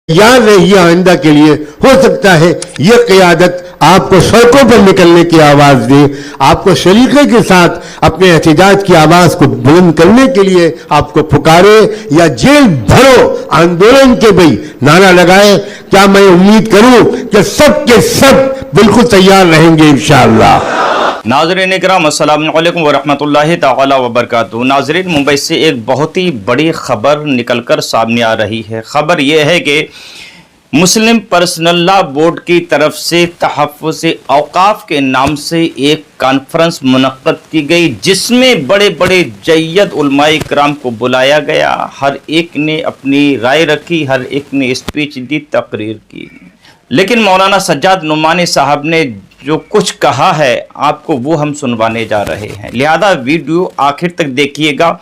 یاد رہیے آئندہ کے لیے، ہو سکتا ہے یہ قیادت آپ کو سڑکوں پر نکلنے کی آواز دے، آپ کو سلیقے کے ساتھ اپنے احتجاج کی آواز کو بلند کرنے کے لیے آپ کو پکارے، یا جیل بھرو آندولن کے بھئی نعرہ لگائے۔ کیا میں امید کروں کہ سب کے سب بالکل تیار رہیں گے انشاءاللہ۔ ناظرین اکرام السلام علیکم ورحمۃ اللہ تعالی وبرکاتہ۔ ناظرین، ممبئی سے ایک بہت ہی بڑی خبر نکل کر سامنے آ رہی ہے۔ خبر یہ ہے کہ مسلم پرسنل لا بورڈ کی طرف سے تحفظ اوقاف کے نام سے ایک کانفرنس منعقد کی گئی، جس میں بڑے بڑے جید علماء کرام کو بلایا گیا۔ ہر ایک نے اپنی رائے رکھی، ہر ایک نے اسپیچ دی، تقریر کی، لیکن مولانا سجاد نعمانی صاحب نے جو کچھ کہا ہے آپ کو وہ ہم سنوانے جا رہے ہیں، لہذا ویڈیو آخر تک دیکھیے گا۔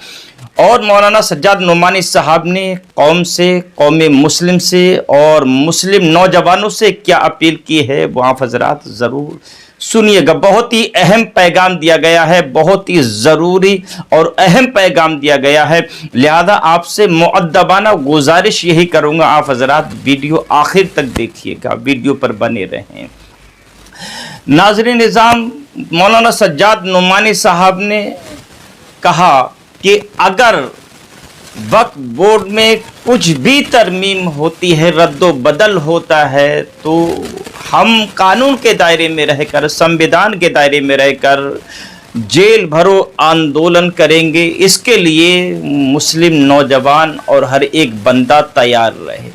اور مولانا سجاد نعمانی صاحب نے قوم سے، قوم مسلم سے اور مسلم نوجوانوں سے کیا اپیل کی ہے وہ آپ حضرات ضرور سنیے گا۔ بہت ہی اہم پیغام دیا گیا ہے، بہت ہی ضروری اور اہم پیغام دیا گیا ہے، لہذا آپ سے مؤدبانہ گزارش یہی کروں گا، آپ حضرات ویڈیو آخر تک دیکھیے گا، ویڈیو پر بنے رہیں۔ ناظرین نظام، مولانا سجاد نعمانی صاحب نے کہا کہ اگر وقف بورڈ میں کچھ بھی ترمیم ہوتی ہے، رد و بدل ہوتا ہے، تو ہم قانون کے دائرے میں رہ کر، سنویدھان کے دائرے میں رہ کر جیل بھرو آندولن کریں گے۔ اس کے لیے مسلم نوجوان اور ہر ایک بندہ تیار رہے۔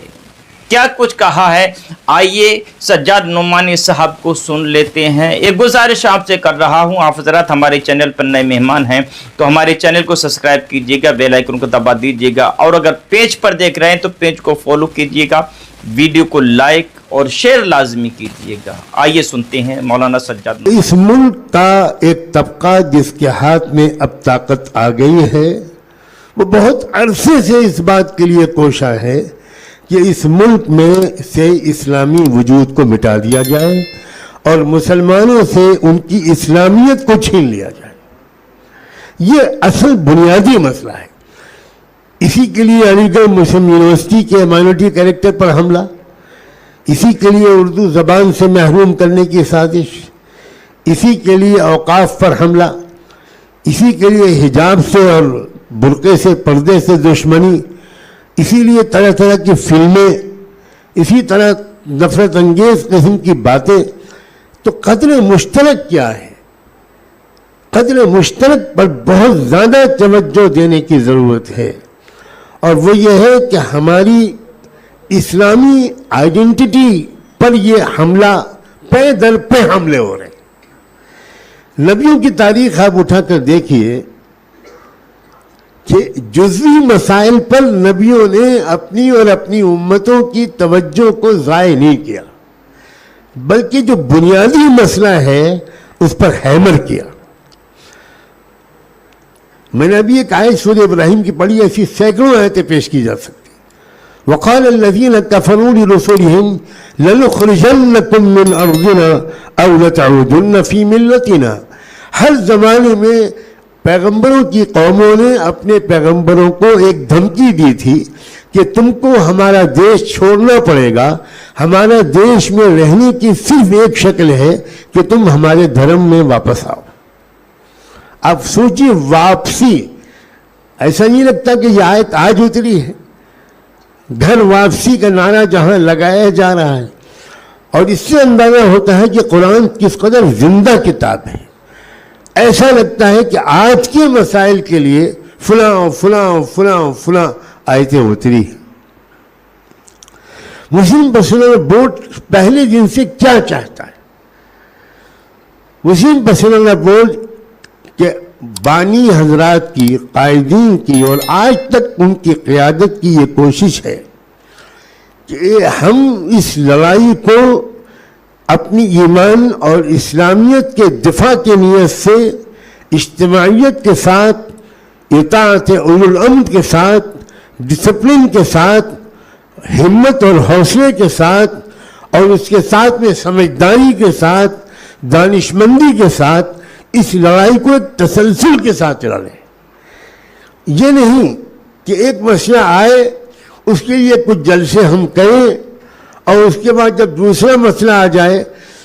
کیا کچھ کہا ہے، آئیے سجاد نعمانی صاحب کو سن لیتے ہیں۔ ایک گزارش آپ سے کر رہا ہوں، آپ حضرات ہمارے چینل پر نئے مہمان ہیں تو ہمارے چینل کو سبسکرائب کیجئے گا، بیل آئیکن کو دبا دیجئے گا، اور اگر پیج پر دیکھ رہے ہیں تو پیج کو فالو کیجئے گا، ویڈیو کو لائک اور شیئر لازمی کیجئے گا۔ آئیے سنتے ہیں مولانا سجاد۔ اس ملک کا ایک طبقہ جس کے ہاتھ میں اب طاقت آ گئی ہے، وہ بہت عرصے سے اس بات کے لیے کوشاں ہے کہ اس ملک میں سے اسلامی وجود کو مٹا دیا جائے اور مسلمانوں سے ان کی اسلامیت کو چھین لیا جائے۔ یہ اصل بنیادی مسئلہ ہے۔ اسی کے لیے علی گڑھ مسلم یونیورسٹی کے مائنورٹی کریکٹر پر حملہ، اسی کے لیے اردو زبان سے محروم کرنے کی سازش، اسی کے لیے اوقاف پر حملہ، اسی کے لیے حجاب سے اور برقعے سے، پردے سے دشمنی، اسی لیے طرح طرح کی فلمیں، اسی طرح نفرت انگیز قسم کی باتیں۔ تو قدر مشترک کیا ہے؟ قدر مشترک پر بہت زیادہ توجہ دینے کی ضرورت ہے، اور وہ یہ ہے کہ ہماری اسلامی آئیڈینٹی پر یہ حملہ پے در پہ حملے ہو رہے ہیں۔ نبیوں کی تاریخ آپ اٹھا کر دیکھیے کہ جزوی مسائل پر نبیوں نے اپنی اور اپنی امتوں کی توجہ کو ضائع نہیں کیا، بلکہ جو بنیادی مسئلہ ہے اس پر ہیمر کیا۔ میں نے ابھی ایک آیت سورہ ابراہیم کی پڑھی، ایسی سینکڑوں آیتیں پیش کی جا سکتی۔ وقال الذين كفروا لرسلهم لنخرجنكم من ارضنا او لتعودن في ملتنا۔ ہر زمانے میں پیغمبروں کی قوموں نے اپنے پیغمبروں کو ایک دھمکی دی تھی کہ تم کو ہمارا دیش چھوڑنا پڑے گا، ہمارا دیش میں رہنے کی صرف ایک شکل ہے کہ تم ہمارے دھرم میں واپس آؤ۔ اب سوچیے، واپسی، ایسا نہیں لگتا کہ یہ آیت آج اتری ہے؟ گھر واپسی کا نعرہ جہاں لگایا جا رہا ہے، اور اس سے اندازہ ہوتا ہے کہ قرآن کس قدر زندہ کتاب ہے۔ ایسا لگتا ہے کہ آج کے مسائل کے لیے فلاں فلاں فلاں فلاں آیتیں اتری ہیں۔ مسلم پرسنل بورڈ پہلے دن سے کیا چاہتا ہے؟ مسلم پرسنل بورڈ کے بانی حضرات کی، قائدین کی، اور آج تک ان کی قیادت کی یہ کوشش ہے کہ ہم اس لڑائی کو اپنی ایمان اور اسلامیت کے دفاع کی نیت سے، اجتماعیت کے ساتھ، اطاعت اولی الامر کے ساتھ، ڈسپلن کے ساتھ، ہمت اور حوصلے کے ساتھ، اور اس کے ساتھ میں سمجھداری کے ساتھ، دانشمندی کے ساتھ اس لڑائی کو ایک تسلسل کے ساتھ لڑیں۔ یہ نہیں کہ ایک مسئلہ آئے اس کے لیے کچھ جلسے ہم کریں اور اس کے بعد جب دوسرا مسئلہ آ جائے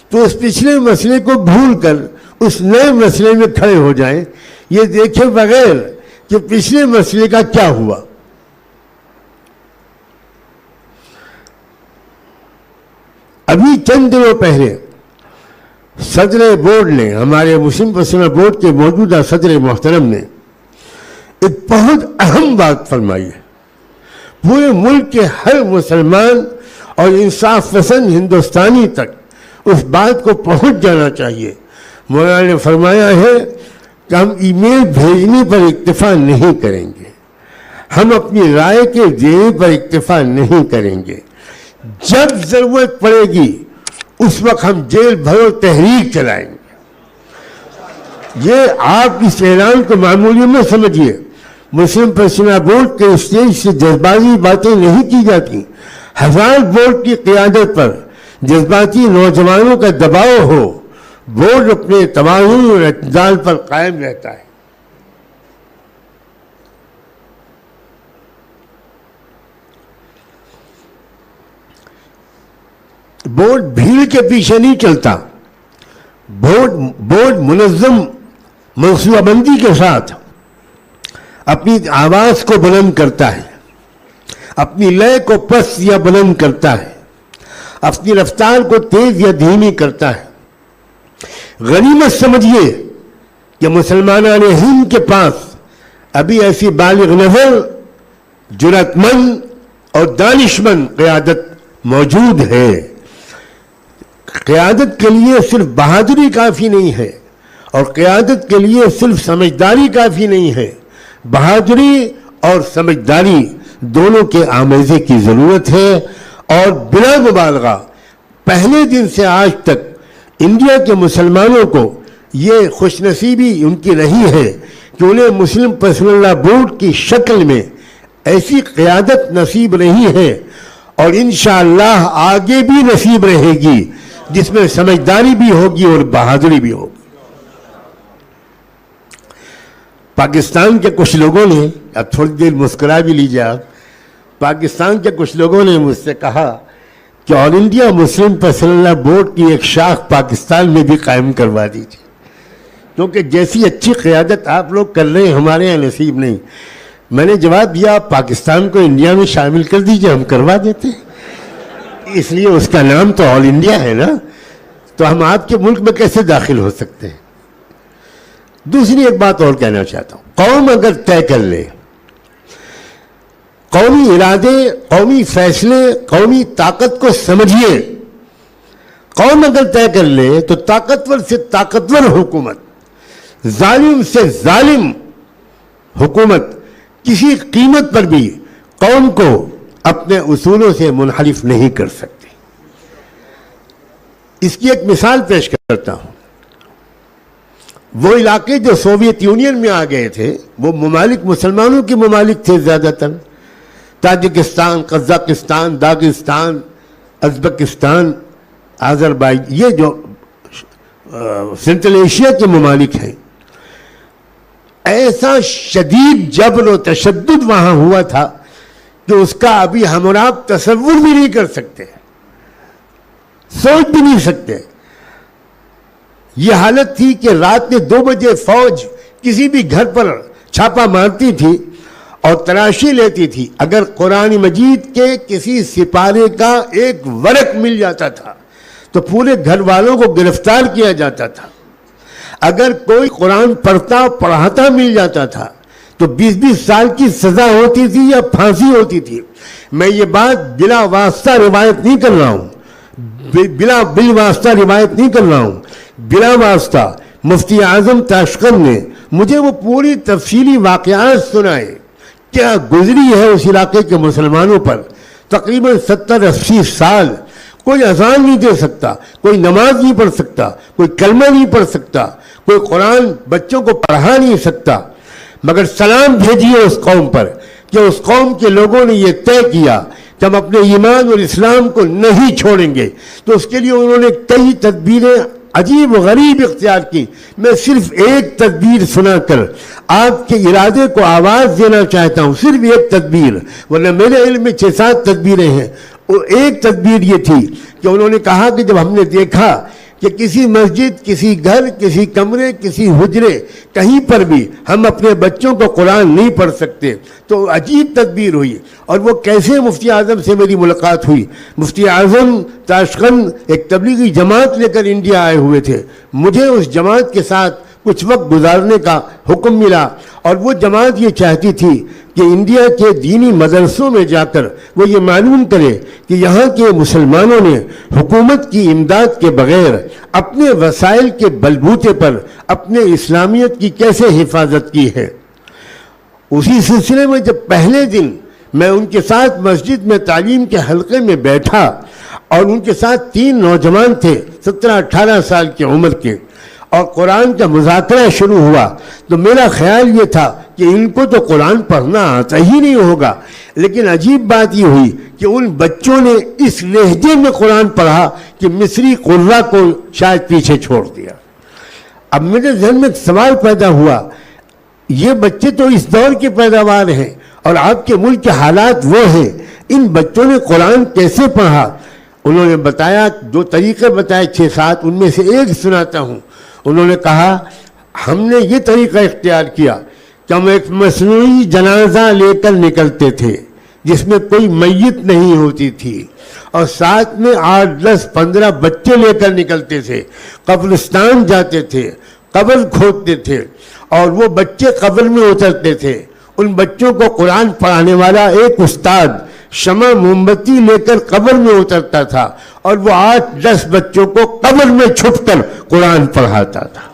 تو اس پچھلے مسئلے کو بھول کر اس نئے مسئلے میں کھڑے ہو جائیں، یہ دیکھے بغیر کہ پچھلے مسئلے کا کیا ہوا۔ ابھی چند دنوں پہلے صدر بورڈ نے، ہمارے مسلم پرسنل بورڈ کے موجودہ صدر محترم نے ایک بہت اہم بات فرمائی ہے۔ پورے ملک کے ہر مسلمان اور انصاف پسند ہندوستانی تک اس بات کو پہنچ جانا چاہیے۔ مولانا نے فرمایا ہے کہ ہم ای میل بھیجنے پر اکتفا نہیں کریں گے، ہم اپنی رائے کے دینے پر اکتفا نہیں کریں گے، جب ضرورت پڑے گی اس وقت ہم جیل بھرو تحریک چلائیں گے۔ یہ آپ اس اعلان کو معمولی میں سمجھیے، مسلم پرسنل بورڈ کے اسٹیج سے جذباتی باتیں نہیں کی جاتی۔ ہزار بورڈ کی قیادت پر جذباتی نوجوانوں کا دباؤ ہو، بورڈ اپنے توازن اور اعتدال پر قائم رہتا ہے۔ بورڈ بھیڑ کے پیچھے نہیں چلتا، بورڈ منظم منصوبہ بندی کے ساتھ اپنی آواز کو بلند کرتا ہے، اپنی لے کو پست یا بلند کرتا ہے، اپنی رفتار کو تیز یا دھیمی کرتا ہے۔ غنیمت سمجھیے کہ مسلمانان ہند کے پاس ابھی ایسی بالغ نظر، جرأت مند اور دانشمند قیادت موجود ہے۔ قیادت کے لیے صرف بہادری کافی نہیں ہے اور قیادت کے لیے صرف سمجھداری کافی نہیں ہے، بہادری اور سمجھداری دونوں کے آمیزے کی ضرورت ہے۔ اور بلا مبالغہ پہلے دن سے آج تک انڈیا کے مسلمانوں کو یہ خوش نصیبی ان کی رہی ہے کہ انہیں مسلم پرسنل لا بورڈ کی شکل میں ایسی قیادت نصیب رہی ہے اور انشاءاللہ آگے بھی نصیب رہے گی، جس میں سمجھداری بھی ہوگی اور بہادری بھی ہوگی۔ پاکستان کے کچھ لوگوں نے، اب تھوڑی دیر مسکرا بھی لیجیے آپ، پاکستان کے کچھ لوگوں نے مجھ سے کہا کہ آل انڈیا مسلم پرسنل لا بورڈ کی ایک شاخ پاکستان میں بھی قائم کروا دیجیے، کیونکہ جیسی اچھی قیادت آپ لوگ کر رہے ہیں ہمارے یہاں نصیب نہیں۔ میں نے جواب دیا، آپ پاکستان کو انڈیا میں شامل کر دیجیے، ہم کروا دیتے ہیں، اس لیے اس کا نام تو آل انڈیا ہے نا، تو ہم آپ کے ملک میں کیسے داخل ہو سکتے ہیں۔ دوسری ایک بات اور کہنا چاہتا ہوں، قوم اگر طے کر لے، قومی ارادے، قومی فیصلے، قومی طاقت کو سمجھیے، قوم اگر طے کر لے تو طاقتور سے طاقتور حکومت، ظالم سے ظالم حکومت کسی قیمت پر بھی قوم کو اپنے اصولوں سے منحرف نہیں کر سکتی۔ اس کی ایک مثال پیش کرتا ہوں۔ وہ علاقے جو سوویت یونین میں آ گئے تھے، وہ ممالک مسلمانوں کے ممالک تھے زیادہ تر، تاجکستان، قزاقستان، داغستان، ازبکستان، آذربائیجان، یہ جو سنٹرل ایشیا کے ممالک ہیں۔ ایسا شدید جبر و تشدد وہاں ہوا تھا کہ اس کا ابھی ہم اور آپ تصور بھی نہیں کر سکتے، سوچ بھی نہیں سکتے۔ یہ حالت تھی کہ رات میں 2 بجے فوج کسی بھی گھر پر چھاپا مارتی تھی اور تلاشی لیتی تھی، اگر قرآن مجید کے کسی سپارے کا ایک ورق مل جاتا تھا تو پورے گھر والوں کو گرفتار کیا جاتا تھا۔ اگر کوئی قرآن پڑھاتا مل جاتا تھا تو 20-20 سال کی سزا ہوتی تھی یا پھانسی ہوتی تھی۔ میں یہ بات بلا واسطہ روایت نہیں کر رہا ہوں، بلا واسطہ مفتی اعظم تاشقند نے مجھے وہ پوری تفصیلی واقعات سنائے، کیا گزری ہے اس علاقے کے مسلمانوں پر۔ تقریباً 70-80 سال کوئی اذان نہیں دے سکتا، کوئی نماز نہیں پڑھ سکتا، کوئی کلمہ نہیں پڑھ سکتا، کوئی قرآن بچوں کو پڑھا نہیں سکتا، مگر سلام بھیجیے اس قوم پر کہ اس قوم کے لوگوں نے یہ طے کیا کہ ہم اپنے ایمان اور اسلام کو نہیں چھوڑیں گے، تو اس کے لیے انہوں نے کئی تدبیریں عجیب و غریب اختیار کی. میں صرف ایک تدبیر سنا کر آپ کے ارادے کو آواز دینا چاہتا ہوں, صرف ایک تدبیر, ورنہ میرے علم میں 6-7 تدبیریں ہیں. ایک تدبیر یہ تھی کہ انہوں نے کہا کہ جب ہم نے دیکھا کہ کسی مسجد, کسی گھر, کسی کمرے, کسی حجرے, کہیں پر بھی ہم اپنے بچوں کو قرآن نہیں پڑھ سکتے, تو عجیب تدبیر ہوئی. اور وہ کیسے مفتی اعظم سے میری ملاقات ہوئی. مفتی اعظم تاشقند ایک تبلیغی جماعت لے کر انڈیا آئے ہوئے تھے. مجھے اس جماعت کے ساتھ کچھ وقت گزارنے کا حکم ملا, اور وہ جماعت یہ چاہتی تھی کہ انڈیا کے دینی مدرسوں میں جا کر وہ یہ معلوم کرے کہ یہاں کے مسلمانوں نے حکومت کی امداد کے بغیر اپنے وسائل کے بلبوتے پر اپنے اسلامیت کی کیسے حفاظت کی ہے. اسی سلسلے میں جب پہلے دن میں ان کے ساتھ مسجد میں تعلیم کے حلقے میں بیٹھا, اور ان کے ساتھ 3 نوجوان تھے 17-18 سال کی عمر کے, اور قرآن کا مذاکرہ شروع ہوا, تو میرا خیال یہ تھا کہ ان کو تو قرآن پڑھنا آتا ہی نہیں ہوگا. لیکن عجیب بات یہ ہوئی کہ ان بچوں نے اس لہجے میں قرآن پڑھا کہ مصری قراء کو شاید پیچھے چھوڑ دیا. اب میرے ذہن میں ایک سوال پیدا ہوا, یہ بچے تو اس دور کے پیداوار ہیں اور آپ کے ملک کے حالات وہ ہیں, ان بچوں نے قرآن کیسے پڑھا؟ انہوں نے بتایا, 2 طریقے بتائے 6-7, ان میں سے ایک سناتا ہوں. انہوں نے کہا ہم نے یہ طریقہ اختیار کیا کہ ہم ایک مصنوعی جنازہ لے کر نکلتے تھے جس میں کوئی میت نہیں ہوتی تھی, اور ساتھ میں 8-10-15 بچے لے کر نکلتے تھے, قبرستان جاتے تھے, قبر کھودتے تھے, اور وہ بچے قبر میں اترتے تھے. ان بچوں کو قرآن پڑھانے والا ایک استاد شمع موم بتی لے کر قبر میں اترتا تھا, اور وہ 8-10 بچوں کو قبر میں چھپ کر قرآن پڑھاتا تھا.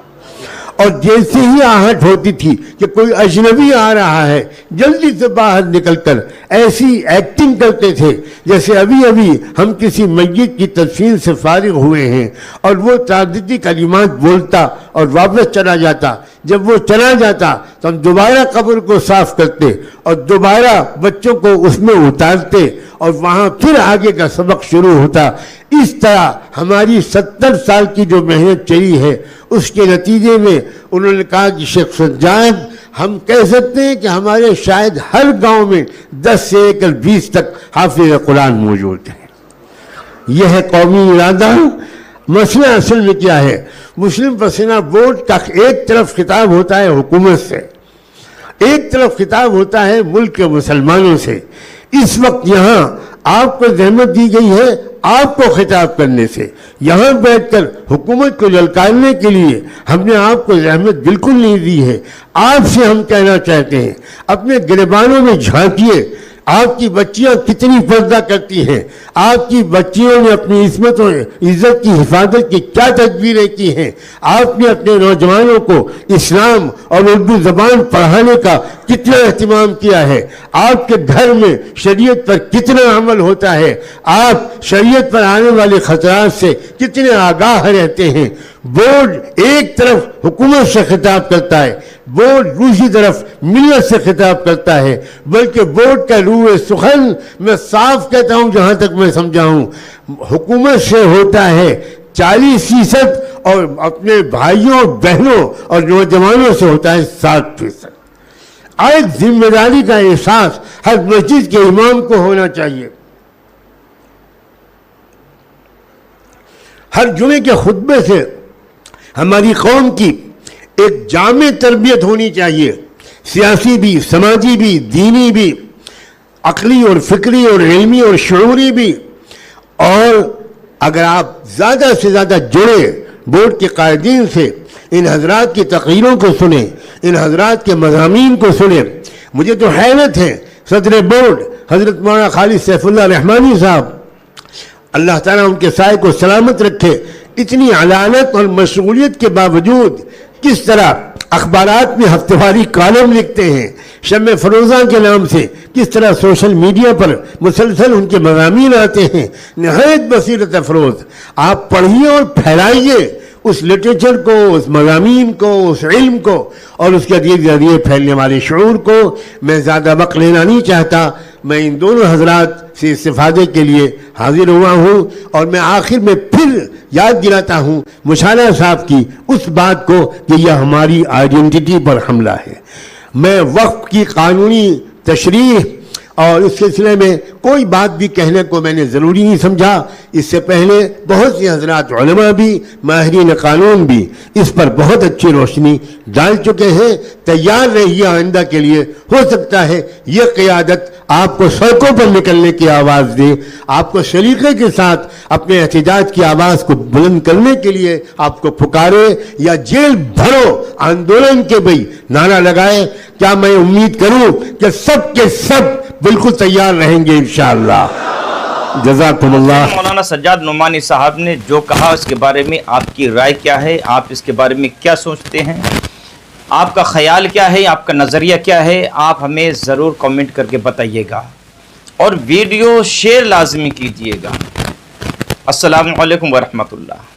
اور جیسے ہی آہٹ ہوتی تھی کہ کوئی اجنبی آ رہا ہے, جلدی سے باہر نکل کر ایسی ایکٹنگ کرتے تھے جیسے ابھی ابھی ہم کسی میت کی تدفین سے فارغ ہوئے ہیں, اور وہ تعددی کلمات بولتا اور واپس چلا جاتا. جب وہ چلا جاتا تو ہم دوبارہ قبر کو صاف کرتے اور دوبارہ بچوں کو اس میں اتارتے, اور وہاں پھر آگے کا سبق شروع ہوتا. اس طرح ہماری 70 سال کی جو محنت چلی ہے, اس کے نتیجے میں انہوں نے کہا کہ شیخ سجاد, ہم کہہ سکتے ہیں کہ ہمارے شاید ہر گاؤں میں 10 سے لے کر 20 تک حافظ قرآن موجود ہیں. یہ ہے قومی ارادہ. مسئلہ اصل میں کیا ہے؟ مسلم پسینہ بورڈ کا ایک طرف خطاب ہوتا ہے حکومت سے, ایک طرف خطاب ہوتا ہے ملک کے مسلمانوں سے. اس وقت یہاں آپ کو زحمت دی گئی ہے آپ کو خطاب کرنے سے. یہاں بیٹھ کر حکومت کو للکارنے کے لیے ہم نے آپ کو زحمت بالکل نہیں دی ہے. آپ سے ہم کہنا چاہتے ہیں, اپنے گریبانوں میں جھانکیے, آپ کی بچیاں کتنی پردہ کرتی ہیں, آپ کی بچیوں نے اپنی عصمت و عزت کی حفاظت کی کیا تدبیریں کی ہیں, آپ نے اپنے نوجوانوں کو اسلام اور اردو زبان پڑھانے کا کتنا اہتمام کیا ہے, آپ کے گھر میں شریعت پر کتنا عمل ہوتا ہے, آپ شریعت پر آنے والے خطرات سے کتنے آگاہ رہتے ہیں. بورڈ ایک طرف حکومت سے خطاب کرتا ہے, بورڈ دوسری طرف ملت سے خطاب کرتا ہے, بلکہ بورڈ کا روح سخن میں صاف کہتا ہوں جہاں تک میں سمجھا ہوں, حکومت سے ہوتا ہے 40%, اور اپنے بھائیوں بہنوں اور نوجوانوں سے ہوتا ہے 7%. آج ذمہ داری کا احساس ہر مسجد کے امام کو ہونا چاہیے. ہر جمعے کے خطبے سے ہماری قوم کی ایک جامع تربیت ہونی چاہیے, سیاسی بھی, سماجی بھی, دینی بھی, عقلی اور فکری اور علمی اور شعوری بھی. اور اگر آپ زیادہ سے زیادہ جڑے بورڈ کے قائدین سے, ان حضرات کی تقریروں کو سنیں, ان حضرات کے مضامین کو سنیں. مجھے تو حیرت ہے, صدر بورڈ حضرت مولانا خالد سیف اللہ رحمانی صاحب, اللہ تعالیٰ ان کے سائے کو سلامت رکھے, اتنی علانت اور مشغولیت کے باوجود کس طرح اخبارات میں ہفتہ واری کالم لکھتے ہیں, شمع فروزہ کے نام سے کس طرح سوشل میڈیا پر مسلسل ان کے مضامین آتے ہیں, نہایت بصیرت افروز. آپ پڑھیے اور پھیلائیے اس لٹریچر کو, اس مضامین کو, اس علم کو, اور اس کے ذریعے پھیلنے والے شعور کو. میں زیادہ وقت لینا نہیں چاہتا, میں ان دونوں حضرات سے استفادے کے لیے حاضر ہوا ہوں، اور میں آخر میں پھر یاد دلاتا ہوں مشالہ صاحب کی اس بات کو کہ یہ ہماری آئیڈینٹی پر حملہ ہے۔ میں وقف کی قانونی تشریح اور اس سلسلے میں کوئی بات بھی کہنے کو میں نے ضروری نہیں سمجھا۔ اس سے پہلے بہت سی حضرات علماء بھی، ماہرین قانون بھی اس پر بہت اچھی روشنی ڈال چکے ہیں۔ تیار رہیے آئندہ کے لیے، ہو سکتا ہے یہ قیادت آپ کو سڑکوں پر نکلنے کی آواز دے، آپ کو سلیقے کے ساتھ اپنے احتجاج کی آواز کو بلند کرنے کے لیے آپ کو پکارے، یا جیل بھرو آندولن کے بھئی نعرہ لگائے۔ کیا میں امید کروں کہ سب کے سب بالکل تیار رہیں گے انشاءاللہ۔ جزاکم اللہ۔ مولانا سجاد نعمانی صاحب نے جو کہا اس کے بارے میں آپ کی رائے کیا ہے؟ آپ اس کے بارے میں کیا سوچتے ہیں؟ آپ کا خیال کیا ہے؟ آپ کا نظریہ کیا ہے؟ آپ ہمیں ضرور کمنٹ کر کے بتائیے گا، اور ویڈیو شیئر لازمی کیجیے گا۔ السلام علیکم ورحمۃ اللہ۔